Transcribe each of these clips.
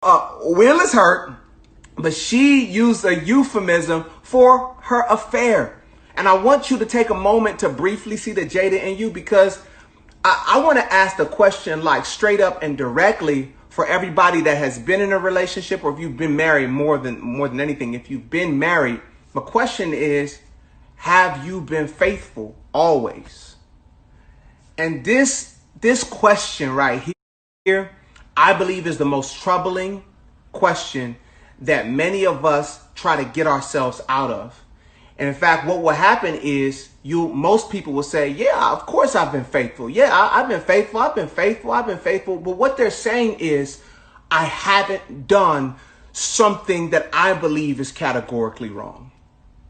Will is hurt, but she used a euphemism for her affair. And I want you to take a moment to briefly see the Jada in you, because I want to ask the question like straight up and directly for everybody that has been in a relationship, or if you've been married more than anything. If you've been married, the question is, have you been faithful always? And this question right here, I believe, is the most troubling question that many of us try to get ourselves out of. And in fact, what will happen is most people will say, yeah, of course I've been faithful. Yeah, I've been faithful. I've been faithful. I've been faithful. But what they're saying is, I haven't done something that I believe is categorically wrong.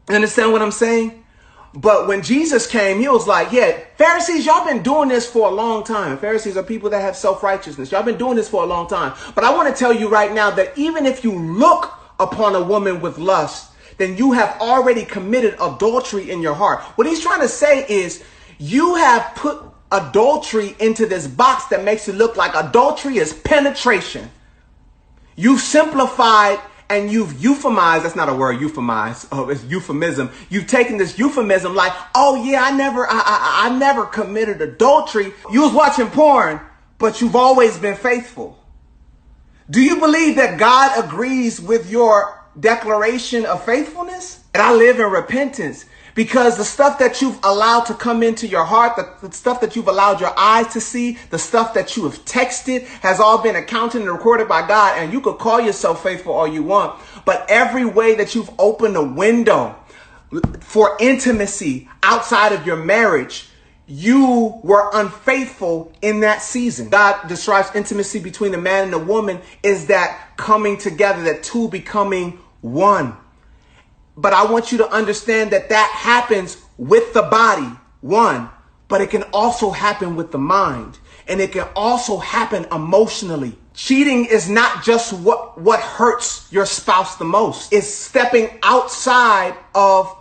You understand what I'm saying? But when Jesus came, he was like, yeah, Pharisees, y'all been doing this for a long time. Pharisees are people that have self-righteousness. Y'all been doing this for a long time. But I want to tell you right now that even if you look upon a woman with lust, then you have already committed adultery in your heart. What he's trying to say is, you have put adultery into this box that makes it look like adultery is penetration. You've simplified and you've euphemized. That's not a word, euphemize. Oh, it's euphemism. You've taken this euphemism like, oh yeah, I never committed adultery. You was watching porn, but you've always been faithful. Do you believe that God agrees with your declaration of faithfulness? And I live in repentance, because the stuff that you've allowed to come into your heart, the stuff that you've allowed your eyes to see, the stuff that you have texted has all been accounted and recorded by God. And you could call yourself faithful all you want, but every way that you've opened a window for intimacy outside of your marriage, you were unfaithful in that season. God describes intimacy between a man and a woman is that coming together, that two becoming one. But I want you to understand that that happens with the body, one, but it can also happen with the mind, and it can also happen emotionally. Cheating is not just what hurts your spouse the most. It's stepping outside of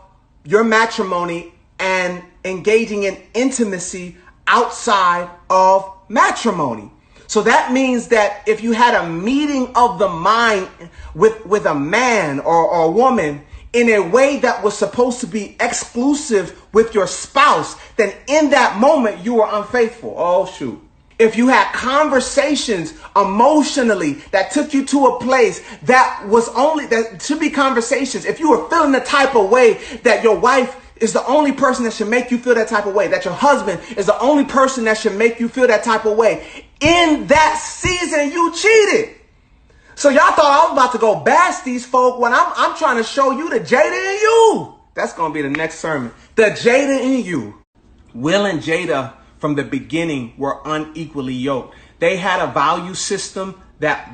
your matrimony and engaging in intimacy outside of matrimony. So that means that if you had a meeting of the mind with a man or a woman in a way that was supposed to be exclusive with your spouse, then in that moment you were unfaithful. Oh, shoot. If you had conversations emotionally that took you to a place that should be conversations, if you were feeling the type of way that your wife is the only person that should make you feel that type of way, that your husband is the only person that should make you feel that type of way, in that season you cheated. So y'all thought I was about to go bash these folk when I'm trying to show you the Jada in you. That's going to be the next sermon. The Jada in you. Will and Jada from the beginning were unequally yoked. They had value systems that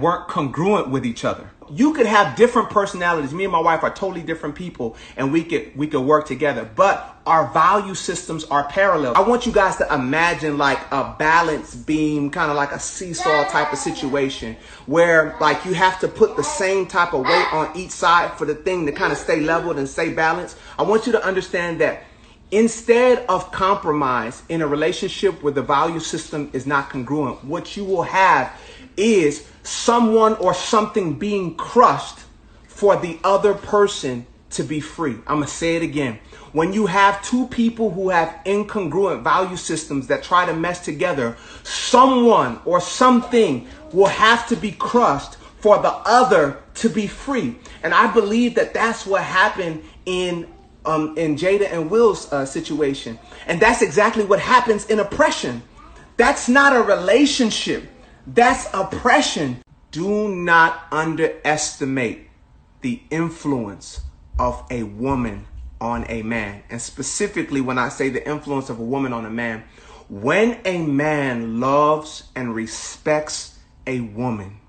weren't congruent with each other. You could have different personalities. Me and my wife are totally different people, and we could work together, but our value systems are parallel. I want you guys to imagine like a balance beam, kind of like a seesaw type of situation where like you have to put the same type of weight on each side for the thing to kind of stay leveled and stay balanced. I want you to understand that instead of compromise in a relationship where the value system is not congruent, what you will have is someone or something being crushed for the other person to be free. I'm going to say it again. When you have two people who have incongruent value systems that try to mesh together, someone or something will have to be crushed for the other to be free. And I believe that that's what happened in Jada and Will's situation. And that's exactly what happens in oppression. That's not a relationship. That's oppression. Do not underestimate the influence of a woman on a man. And specifically, when I say the influence of a woman on a man, when a man loves and respects a woman,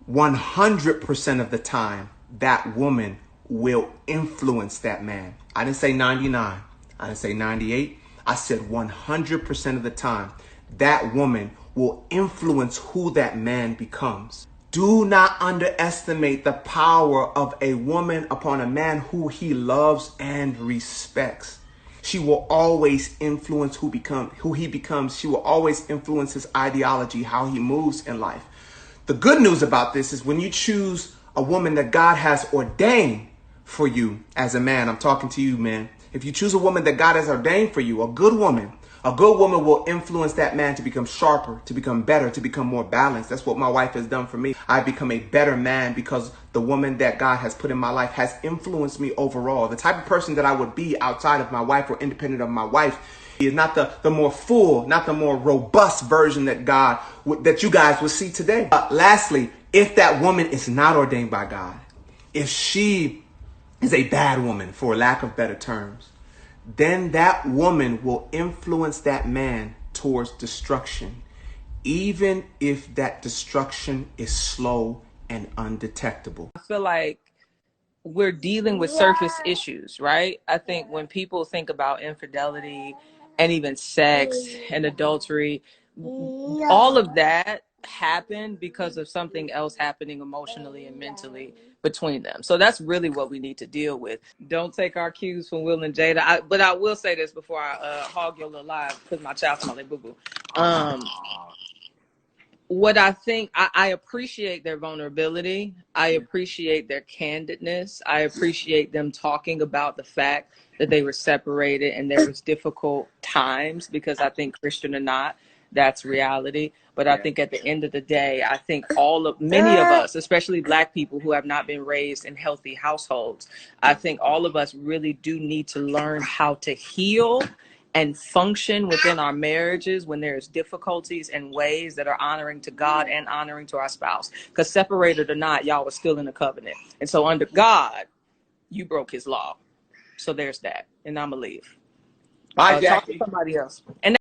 100% of the time, that woman will influence that man. I didn't say 99. I didn't say 98. I said 100% of the time, that woman will influence who that man becomes. Do not underestimate the power of a woman upon a man who he loves and respects. She will always influence who he becomes. She will always influence his ideology, how he moves in life. The good news about this is when you choose a woman that God has ordained for you as a man, I'm talking to you, man. If you choose a woman that God has ordained for you, a good woman will influence that man to become sharper, to become better, to become more balanced. That's what my wife has done for me. I've become a better man because the woman that God has put in my life has influenced me overall. The type of person that I would be outside of my wife or independent of my wife is not the more full, not the more robust version that you guys will see today. Lastly, if that woman is not ordained by God, if she is a bad woman, for lack of better terms, then that woman will influence that man towards destruction, even if that destruction is slow and undetectable. I feel like we're dealing with surface issues, right? I think when people think about infidelity and even sex and adultery, all of that happened because of something else happening emotionally and mentally between them. So that's really what we need to deal with. Don't take our cues from Will and Jada. But I will say this before I hog your little live, because my child's smelling boo-boo. What I think, I appreciate their vulnerability. I appreciate their candidness. I appreciate them talking about the fact that they were separated and there was difficult times, because I think, Christian or not, that's reality. But I think at the end of the day, I think many of us, especially Black people who have not been raised in healthy households, I think all of us really do need to learn how to heal and function within our marriages when there's difficulties in ways that are honoring to God and honoring to our spouse. Because separated or not, y'all were still in a covenant. And so under God, you broke his law. So there's that. And I'm going to leave. Bye, Talk Jackie. to somebody else. And